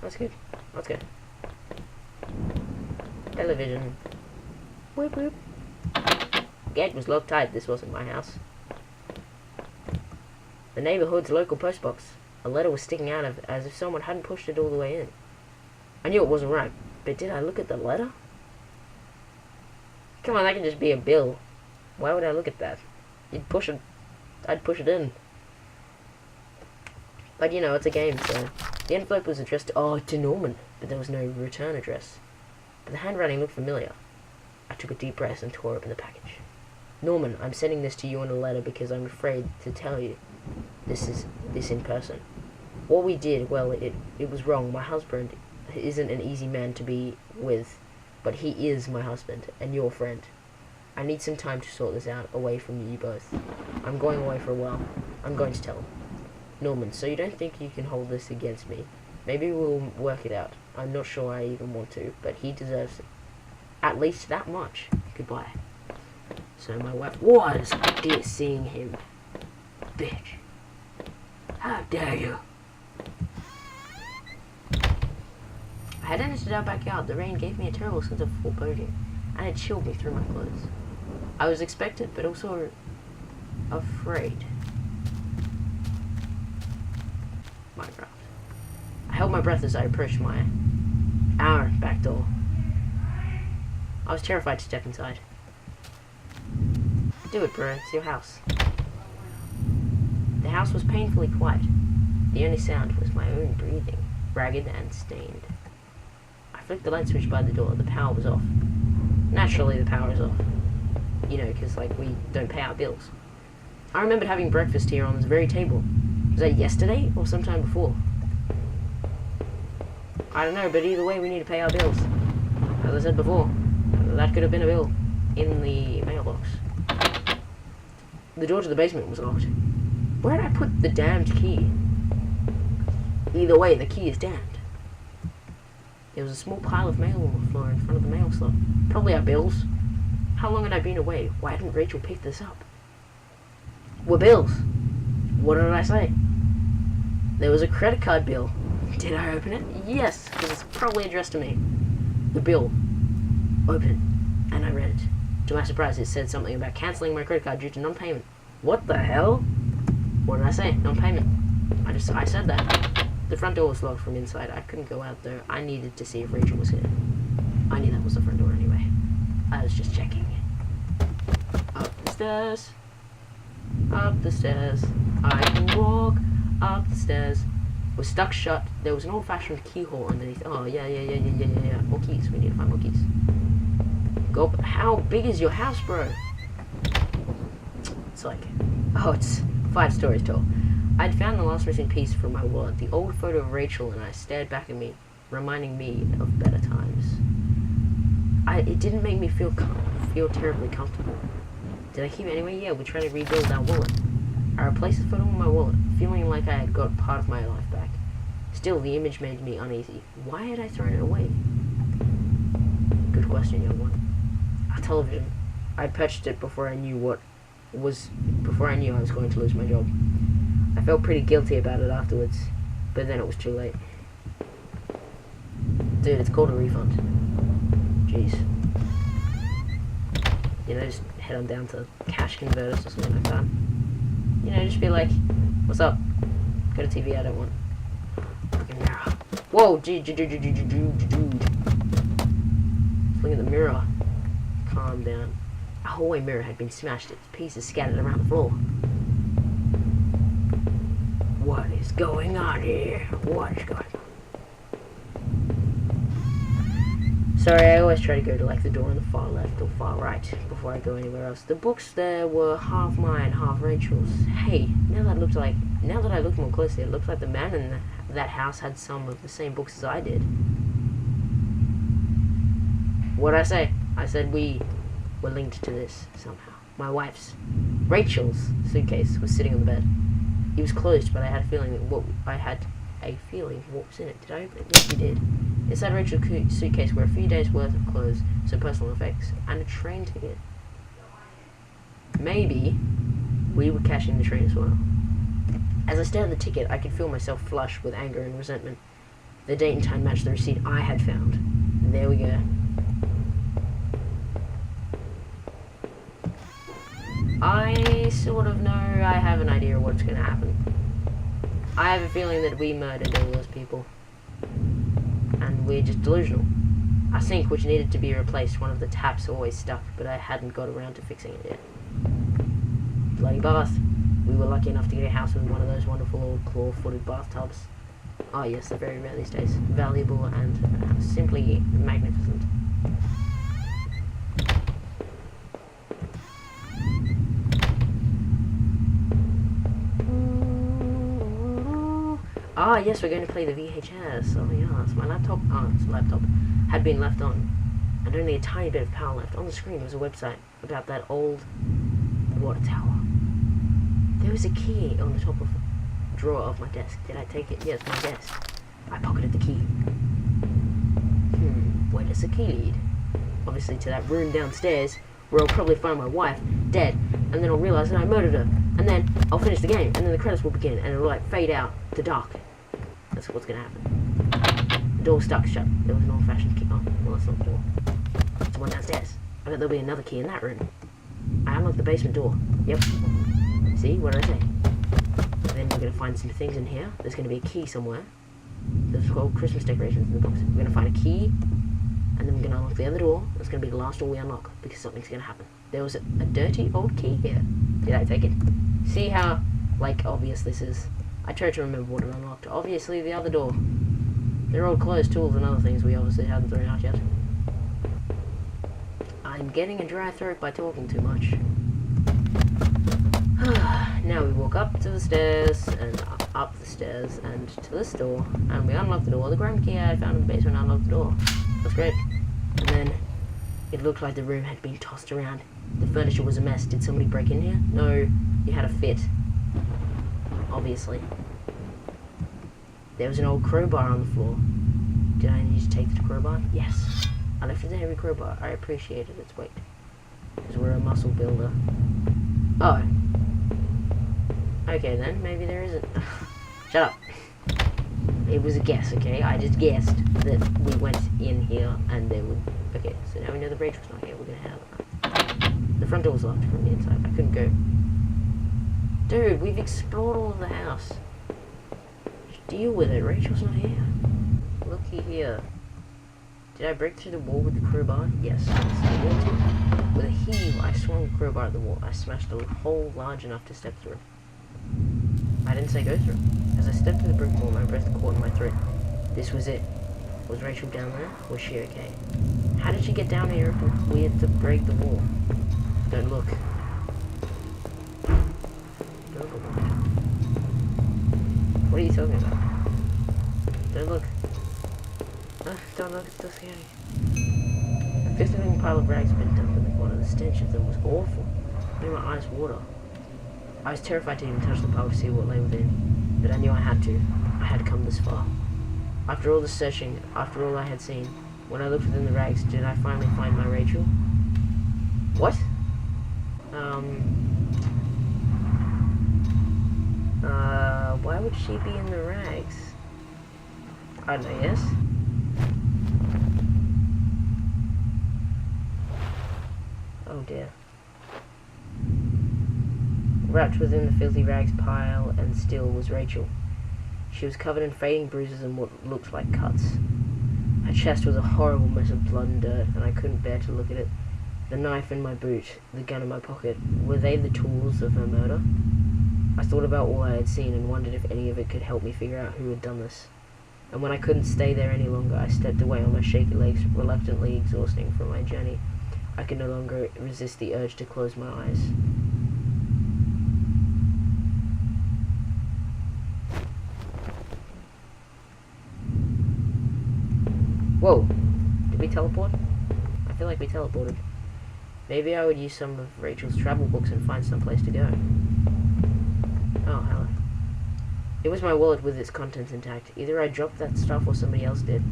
That's good. That's good. Television. Whoop whoop. Gate was locked tight. This wasn't my house. The neighborhood's local postbox. A letter was sticking out of it as if someone hadn't pushed it all the way in. I knew it wasn't right, but did I look at the letter? Come on, that can just be a bill. Why would I look at that? I'd push it in. But you know, it's a game, so... The envelope was addressed to Norman, but there was no return address. But the handwriting looked familiar. I took a deep breath and tore open the package. Norman, I'm sending this to you in a letter because I'm afraid to tell you this in person. What we did, well, it was wrong. My husband isn't an easy man to be with, but he is my husband and your friend. I need some time to sort this out away from you both. I'm going away for a while. I'm going to tell him. Norman, so you don't think you can hold this against me? Maybe we'll work it out. I'm not sure I even want to, but he deserves it. At least that much. Goodbye. So my wife was seeing him. Bitch. How dare you? I had entered our backyard. The rain gave me a terrible sense of foreboding, and it chilled me through my clothes. I was expectant, but also afraid. Minecraft. I held my breath as I approached our back door. I was terrified to step inside. Do it, bro. It's your house. The house was painfully quiet. The only sound was my own breathing, ragged and stained. I flicked the light switch by the door. The power was off. Naturally, the power is off. You know, because, like, we don't pay our bills. I remembered having breakfast here on this very table. Was that yesterday or sometime before? I don't know, but either way, we need to pay our bills. As I said before, that could have been a bill in the mailbox. The door to the basement was locked. Where did I put the damned key? Either way, the key is damned. There was a small pile of mail on the floor in front of the mail slot. Probably our bills. How long had I been away? Why hadn't Rachel picked this up? What bills? What did I say? There was a credit card bill. Did I open it? Yes, because it's probably addressed to me. The bill. Open. And I read it. To my surprise, it said something about cancelling my credit card due to non-payment. What the hell? What did I say? Non-payment. I said that. The front door was locked from inside. I couldn't go out there. I needed to see if Rachel was here. I knew that was the front door anyway. I was just checking. Up the stairs. Up the stairs. I can walk up the stairs. Was stuck shut. There was an old-fashioned keyhole underneath. Oh, yeah. More keys. We need to find more keys. Go. How big is your house, bro? It's like... Oh, it's 5 stories tall. I'd found the last missing piece from my wallet. The old photo of Rachel and I stared back at me, reminding me of better times. It didn't make me feel terribly comfortable. Did I keep it anyway? Yeah, we tried to rebuild our wallet. I replaced the photo in my wallet, feeling like I had got part of my life back. Still, the image made me uneasy. Why had I thrown it away? Good question, young one. A television. I purchased it before I knew I was going to lose my job. I felt pretty guilty about it afterwards, but then it was too late. Dude, it's called a refund. Jeez. You know, just head on down to cash converters or something like that. You know, just be like, what's up? Got a TV I don't want. Fucking mirror. Whoa, dude. Look at the mirror. Calm down. A hallway mirror had been smashed, its pieces scattered around the floor. What is going on here? What is going on? Sorry, I always try to go to like the door on the far left or far right before I go anywhere else. The books there were half mine, half Rachel's. Hey, now that I look more closely, it looks like the man in that house had some of the same books as I did. What'd I say? I said we were linked to this somehow. My wife's, Rachel's suitcase was sitting on the bed. It was closed, but I had a feeling what was in it. Did I open it? Yes, you did. Inside Rachel's suitcase were a few days' worth of clothes, some personal effects, and a train ticket. Maybe we were cashing the train as well. As I stared at the ticket, I could feel myself flush with anger and resentment. The date and time matched the receipt I had found. There we go. I sort of know, I have an idea of what's gonna happen. I have a feeling that we murdered all those people. And we're just delusional. Our sink, which needed to be replaced, one of the taps always stuck, but I hadn't got around to fixing it yet. Bloody bath. We were lucky enough to get a house with one of those wonderful old claw-footed bathtubs. Oh yes, they're very rare these days. Valuable and simply magnificent. Ah yes, we're going to play the VHS. Oh yes, my laptop, had been left on, and only a tiny bit of power left. On the screen was a website about that old water tower. There was a key on the top of the drawer of my desk. Did I take it? Yes, my desk. I pocketed the key. Where does the key lead? Obviously to that room downstairs, where I'll probably find my wife dead, and then I'll realize that I murdered her, and then I'll finish the game, and then the credits will begin, and it'll like fade out to dark. That's what's gonna happen. The door stuck shut. There was an old-fashioned key. Oh, well, that's not the door. It's one downstairs. I bet there'll be another key in that room. I unlocked the basement door. Yep. See, what did I say? Then we're gonna find some things in here. There's gonna be a key somewhere. There's 12 Christmas decorations in the box. We're gonna find a key, and then we're gonna unlock the other door. That's gonna be the last door we unlock, because something's gonna happen. There was a dirty old key here. Did I take it? See how, like, obvious this is? I tried to remember what it unlocked. Obviously, the other door. They're all closed tools and other things we obviously hadn't thrown out yet. I'm getting a dry throat by talking too much. Now we walk up to the stairs, and up the stairs, and to this door, and we unlock the door. The grand key I found in the basement unlocked the door. That's great. And then, it looked like the room had been tossed around. The furniture was a mess. Did somebody break in here? No, you had a fit. Obviously. There was an old crowbar on the floor. Did I need to take the crowbar? Yes. I lifted the heavy crowbar. I appreciated its weight. Because we're a muscle builder. Oh. Okay then, maybe there isn't. Shut up. It was a guess, okay? I just guessed that we went in here and there would... Okay, so now we know that Rachel's not here. We're gonna have... The front door was locked from the inside. I couldn't go. Dude, we've explored all of the house. Just deal with it. Rachel's not here. Looky here. Did I break through the wall with the crowbar? Yes. With a heave, I swung the crowbar at the wall. I smashed a hole large enough to step through. I didn't say go through. As I stepped through the brick wall, my breath caught in my throat. This was it. Was Rachel down there? Was she okay? How did she get down here if we had to break the wall? Don't look. Don't look. What are you talking about? Don't look. Don't look, it's so scary. A fifth-wing pile of rags had been dumped in the corner. The stench of them was awful. It made my eyes water. I was terrified to even touch the pile to see what lay within, but I knew I had to. I had come this far. After all the searching, after all I had seen, when I looked within the rags, did I finally find my Rachel? What? Why would she be in the rags? I don't know, yes? Oh dear. Wrapped within the filthy rags pile and still was Rachel. She was covered in fading bruises and what looked like cuts. Her chest was a horrible mess of blood and dirt, and I couldn't bear to look at it. The knife in my boot, the gun in my pocket, were they the tools of her murder? I thought about all I had seen and wondered if any of it could help me figure out who had done this. And when I couldn't stay there any longer, I stepped away on my shaky legs, reluctantly exhausting from my journey. I could no longer resist the urge to close my eyes. Whoa! Did we teleport? I feel like we teleported. Maybe I would use some of Rachel's travel books and find some place to go. Oh, hello. It was my wallet with its contents intact. Either I dropped that stuff or somebody else did.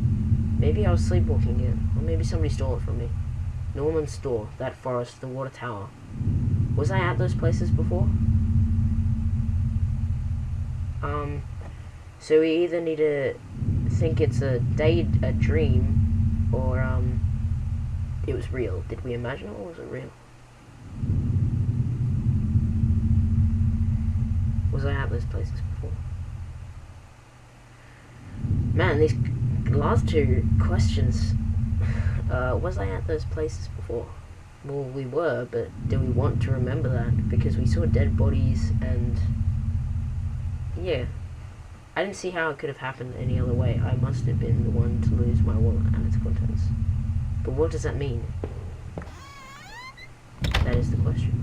Maybe I was sleepwalking again, or maybe somebody stole it from me. Norman's store, that forest, the water tower. Was I at those places before? So we either need to think it's a dream, or it was real. Did we imagine it, or was it real? Was I at those places before? Man, these last two questions. Was I at those places before? Well, we were, but do we want to remember that? Because we saw dead bodies and... yeah. I didn't see how it could have happened any other way. I must have been the one to lose my wallet and its contents. But what does that mean? That is the question.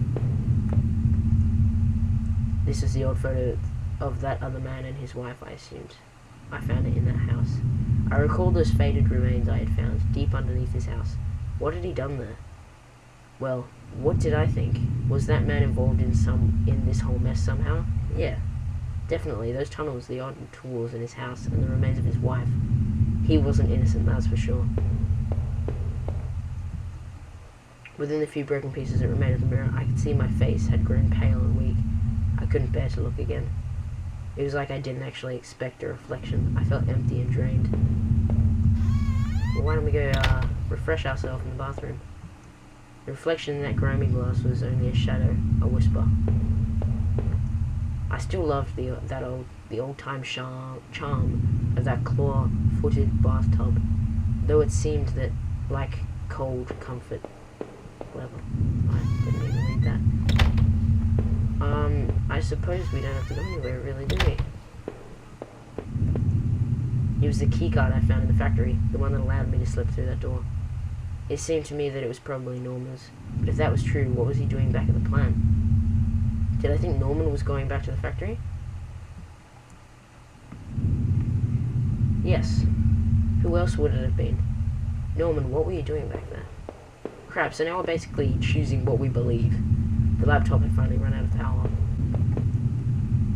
This is the old photo of that other man and his wife, I assumed. I found it in that house. I recall those faded remains I had found deep underneath his house. What had he done there? Well, what did I think? Was that man involved in this whole mess somehow? Yeah. Definitely, those tunnels, the odd tools in his house, and the remains of his wife. He wasn't innocent, that's for sure. Within the few broken pieces that remained of the mirror, I could see my face had grown pale and weak. I couldn't bear to look again. It was like I didn't actually expect a reflection. I felt empty and drained. Well, why don't we go refresh ourselves in the bathroom? The reflection in that grimy glass was only a shadow, a whisper. I still loved the old-time charm of that claw-footed bathtub, though it seemed that like cold comfort. Whatever. I didn't even read that. I suppose we don't have to go anywhere, really, do we? It was the keycard I found in the factory, the one that allowed me to slip through that door. It seemed to me that it was probably Norman's, but if that was true, what was he doing back at the plant? Did I think Norman was going back to the factory? Yes. Who else would it have been? Norman, what were you doing back there? Crap, so now we're basically choosing what we believe. The laptop had finally run out of power.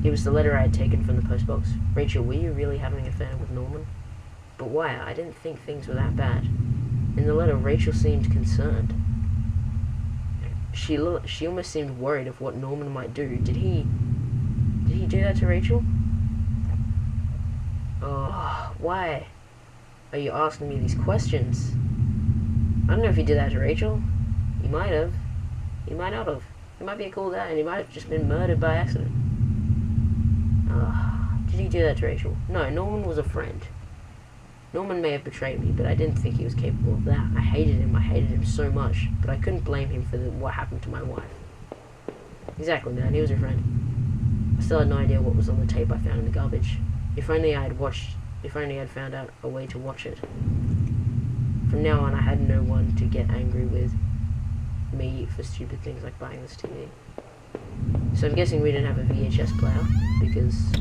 It was the letter I had taken from the postbox. Rachel, were you really having an affair with Norman? But why? I didn't think things were that bad. In the letter, Rachel seemed concerned. She almost seemed worried of what Norman might do. Did he do that to Rachel? Oh, why are you asking me these questions? I don't know if he did that to Rachel. He might have. He might not have. He might be a cool guy, and he might have just been murdered by accident. Did he do that to Rachel? No, Norman was a friend. Norman may have betrayed me, but I didn't think he was capable of that. I hated him so much, but I couldn't blame him for what happened to my wife. Exactly, man, he was a friend. I still had no idea what was on the tape I found in the garbage. If only I'd found out a way to watch it. From now on, I had no one to get angry with me for stupid things like buying this TV. So I'm guessing we didn't have a VHS player, because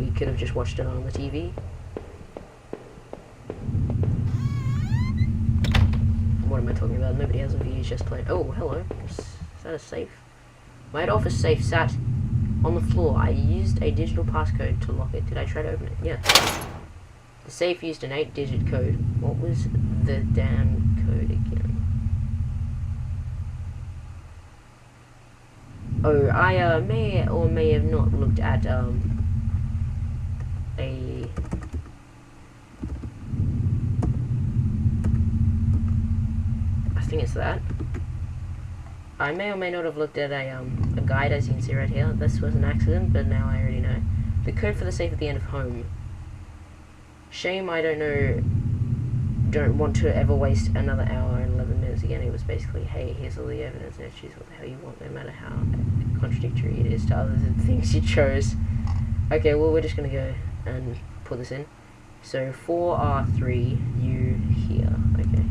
we could have just watched it on the TV. What am I talking about? Nobody has a VHS player. Oh, hello. Is that a safe? My office safe sat on the floor. I used a digital passcode to lock it. Did I try to open it? Yeah. The safe used an 8-digit code. What was the damn code again? Oh, I may or may have not looked at I think it's that. I may or may not have looked at a guide, as you can see right here. This was an accident, but now I already know. The code for the safe at the end of home. Shame I don't want to ever waste another hour and 11 minutes again. It was basically, hey, here's all the evidence, now choose what the hell you want, no matter how contradictory it is to other things you chose. Okay, well, we're just gonna go and put this in. So 4R3, you here. Okay.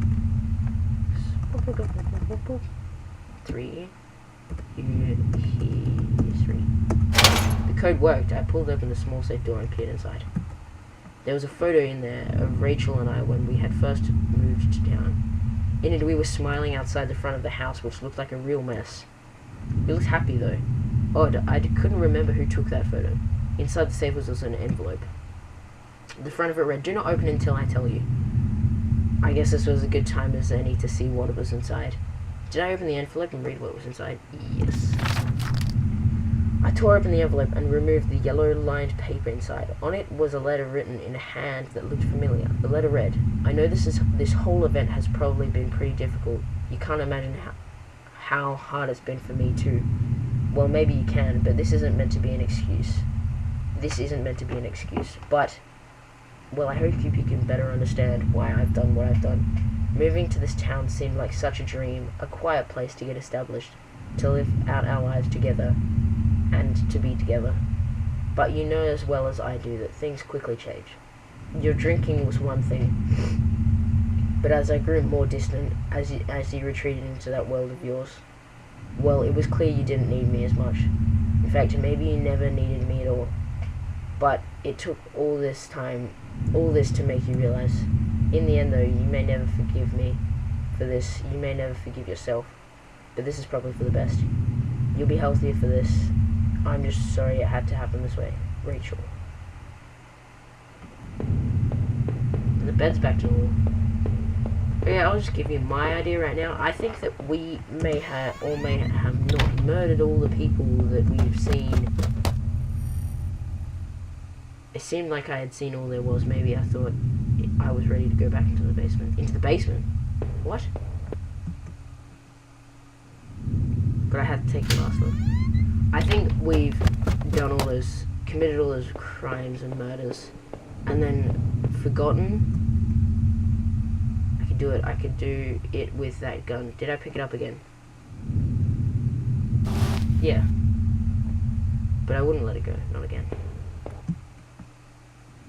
3, you here, 3. The code worked. I pulled open the small safe door and peered inside. There was a photo in there of Rachel and I when we had first moved to town. In it, we were smiling outside the front of the house, which looked like a real mess. We looked happy, though. Odd, I couldn't remember who took that photo. Inside the safe was also an envelope. The front of it read, "Do not open until I tell you." I guess this was a good time as any to see what was inside. Did I open the envelope and read what was inside? Yes. I tore open the envelope and removed the yellow-lined paper inside. On it was a letter written in a hand that looked familiar. The letter read, "I know this whole event has probably been pretty difficult. You can't imagine how hard it's been for me too. Well, maybe you can, but this isn't meant to be an excuse. This isn't meant to be an excuse. But, well, I hope you can better understand why I've done what I've done. Moving to this town seemed like such a dream, a quiet place to get established, to live out our lives together, and to be together. But you know as well as I do that things quickly change. Your drinking was one thing, but as I grew more distant, as you retreated into that world of yours, well, it was clear you didn't need me as much. In fact, maybe you never needed me at all. But it took all this to make you realize. In the end, though, you may never forgive me for this. You may never forgive yourself. But this is probably for the best. You'll be healthier for this. I'm just sorry it had to happen this way. Rachel." And the bed's back to normal. But yeah, I'll just give you my idea right now. I think that we may have not murdered all the people that we've seen. It seemed like I had seen all there was. Maybe I thought I was ready to go back into the basement. Into the basement? What? But I had to take the last one. I think we've committed all those crimes and murders, and then forgotten. I could do it with that gun. Did I pick it up again? Yeah. But I wouldn't let it go. Not again.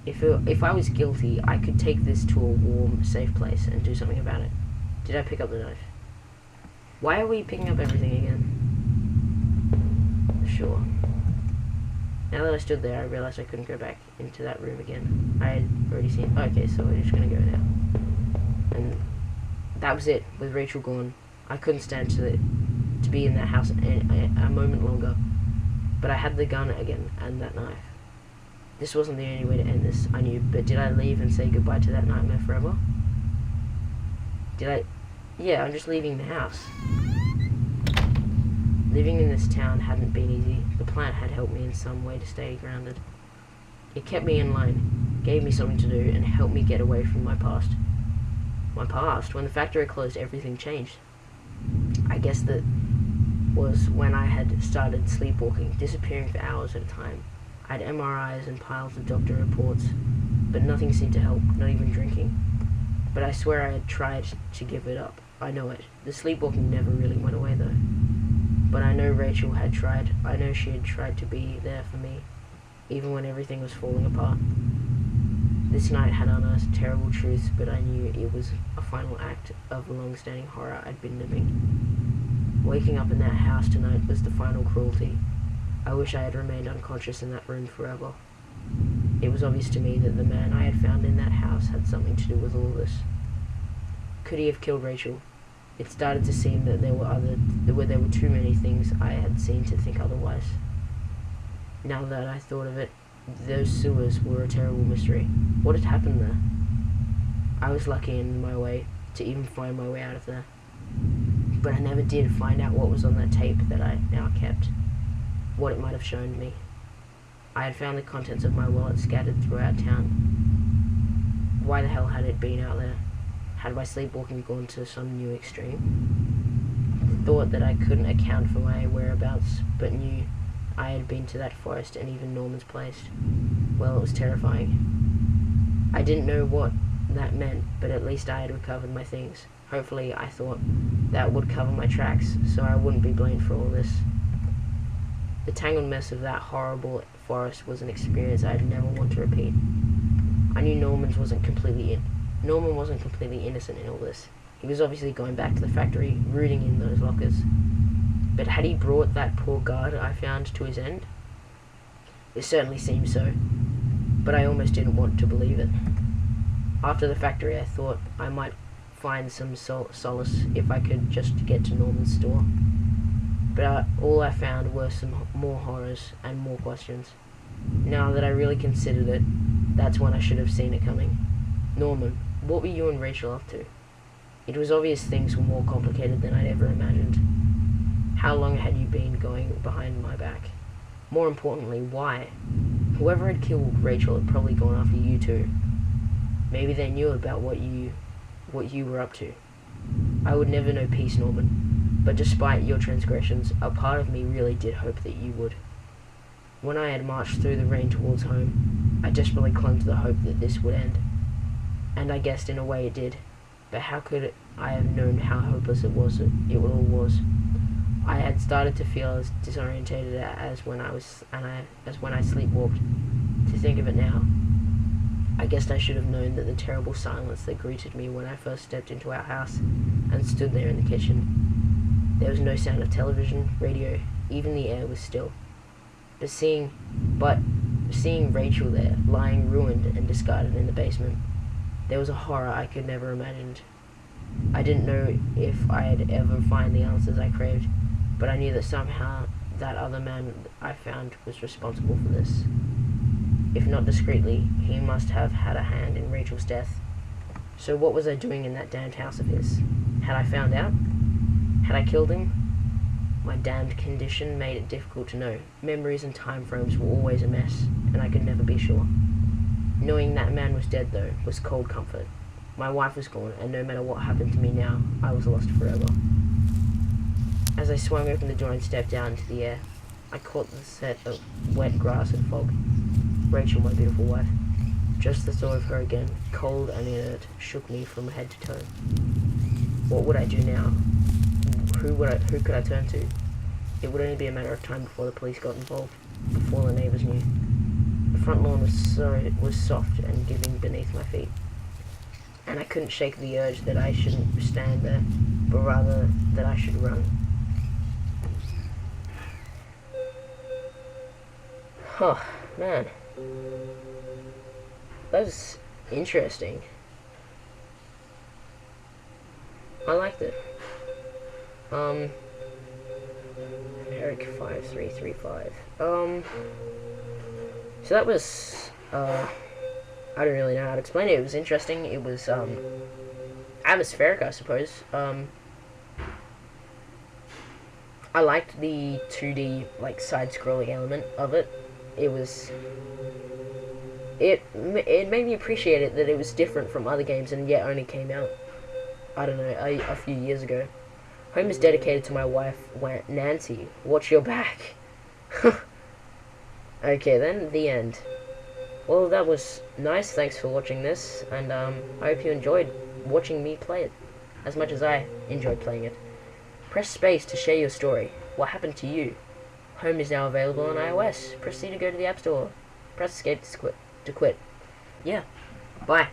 If I was guilty, I could take this to a warm, safe place and do something about it. Did I pick up the knife? Why are we picking up everything again? Sure. Now that I stood there, I realized I couldn't go back into that room again. I had already seen... Okay, so we're just gonna go now. And that was it. With Rachel gone, I couldn't stand to be in that house a moment longer. But I had the gun again and that knife. This wasn't the only way to end this, I knew. But did I leave and say goodbye to that nightmare forever? Did I? Yeah, I'm just leaving the house. Living in this town hadn't been easy. The plant had helped me in some way to stay grounded. It kept me in line, gave me something to do, and helped me get away from my past. My past? When the factory closed, everything changed. I guess that was when I had started sleepwalking, disappearing for hours at a time. I had MRIs and piles of doctor reports, but nothing seemed to help, not even drinking. But I swear I had tried to give it up. I know it. The sleepwalking never really went away though. But I know Rachel had tried. I know she had tried to be there for me, even when everything was falling apart. This night had unearthed terrible truths, but I knew it was a final act of long-standing horror I'd been living. Waking up in that house tonight was the final cruelty. I wish I had remained unconscious in that room forever. It was obvious to me that the man I had found in that house had something to do with all this. Could he have killed Rachel? It started to seem that there were too many things I had seen to think otherwise. Now that I thought of it, those sewers were a terrible mystery. What had happened there? I was lucky in my way to even find my way out of there. But I never did find out what was on that tape that I now kept. What it might have shown me. I had found the contents of my wallet scattered throughout town. Why the hell had it been out there? Had my sleepwalking gone to some new extreme? The thought that I couldn't account for my whereabouts, but knew I had been to that forest and even Norman's place. Well, it was terrifying. I didn't know what that meant, but at least I had recovered my things. Hopefully, I thought, that would cover my tracks, so I wouldn't be blamed for all this. The tangled mess of that horrible forest was an experience I'd never want to repeat. I knew Norman wasn't completely innocent in all this. He was obviously going back to the factory, rooting in those lockers. But had he brought that poor guard I found to his end? It certainly seemed so, but I almost didn't want to believe it. After the factory, I thought I might find some solace if I could just get to Norman's store. But all I found were some more horrors and more questions. Now that I really considered it, that's when I should have seen it coming. Norman, what were you and Rachel up to? It was obvious things were more complicated than I'd ever imagined. How long had you been going behind my back? More importantly, why? Whoever had killed Rachel had probably gone after you too. Maybe they knew about what you were up to. I would never know peace, Norman, but despite your transgressions, a part of me really did hope that you would. When I had marched through the rain towards home, I desperately clung to the hope that this would end. And I guessed in a way it did, but how could I have known how hopeless it all was? I had started to feel as disorientated as when I sleepwalked. To think of it now, I guess I should have known that the terrible silence that greeted me when I first stepped into our house and stood there in the kitchen. There was no sound of television, radio, even the air was still. But seeing Rachel there, lying ruined and discarded in the basement, there was a horror I could never imagined. I didn't know if I'd ever find the answers I craved, but I knew that somehow that other man I found was responsible for this. If not discreetly, he must have had a hand in Rachel's death. So what was I doing in that damned house of his? Had I found out? Had I killed him? My damned condition made it difficult to know. Memories and time frames were always a mess, and I could never be sure. Knowing that man was dead, though, was cold comfort. My wife was gone, and no matter what happened to me now, I was lost forever. As I swung open the door and stepped out into the air, I caught the scent of wet grass and fog. Rachel, my beautiful wife. Just the thought of her again, cold and inert, shook me from head to toe. What would I do now? Who could I turn to? It would only be a matter of time before the police got involved, before the neighbours knew. The front lawn was soft and giving beneath my feet, and I couldn't shake the urge that I shouldn't stand there, but rather that I should run. Huh, man. That was interesting. I liked it. Eric 5335. So that was, I don't really know how to explain it. It was interesting. It was, atmospheric, I suppose. I liked the 2D, like, side-scrolling element of it. It made me appreciate it, that it was different from other games and yet only came out, I don't know, a few years ago. Home is dedicated to my wife, Nancy. Watch your back. Okay, then, the end. Well, that was nice. Thanks for watching this, and I hope you enjoyed watching me play it as much as I enjoyed playing it. Press space to share your story. What happened to you? Home is now available on iOS. Proceed to go to the App Store. Press escape to quit. Yeah. Bye.